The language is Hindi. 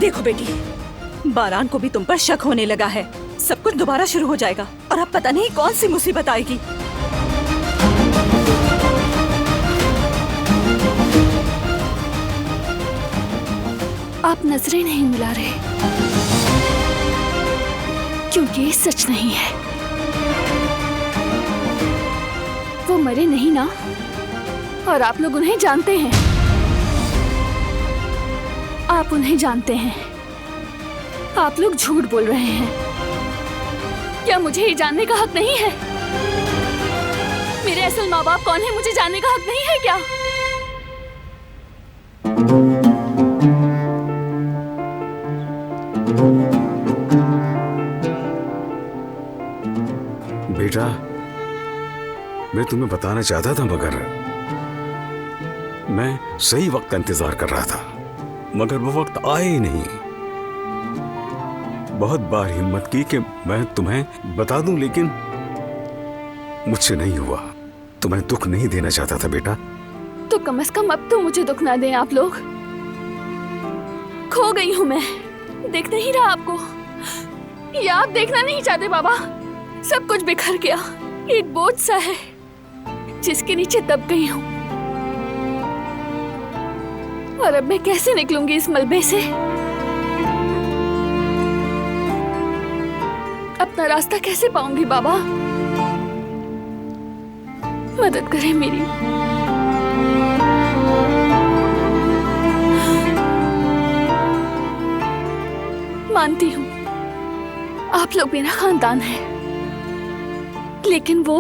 देखो बेटी, बारान को भी तुम पर शक होने लगा है। सब कुछ दोबारा शुरू हो जाएगा और अब पता नहीं कौन सी मुसीबत आएगी। आप नजरें नहीं मिला रहे क्योंकि ये सच नहीं है। वो मरे नहीं ना, और आप लोग उन्हें जानते हैं। आप उन्हें जानते हैं। आप लोग झूठ बोल रहे हैं। क्या मुझे ये जानने का हक नहीं है? मेरे असल माँ बाप कौन है, मुझे जानने का हक नहीं है क्या? बेटा, मैं तुम्हें बताना चाहता था मगर मैं सही वक्त का इंतजार कर रहा था, मगर वो वक्त आया ही नहीं। बहुत बार हिम्मत की कि मैं तुम्हें बता दूं, लेकिन मुझसे नहीं हुआ। तुम्हें दुख नहीं देना चाहता था बेटा। तो कम से कम अब तो मुझे दुख ना दें आप लोग। खो गई हूं मैं, देख नहीं रहा आपको? या आप देखना नहीं चाहते बाबा? सब कुछ बिखर गया, एक बोझ सा है जिसके नीचे दब गई हूं। और अब मैं कैसे निकलूंगी इस मलबे से? अपना रास्ता कैसे पाऊंगी बाबा? मदद करें मेरी। मानती हूं आप लोग मेरा खानदान है, लेकिन वो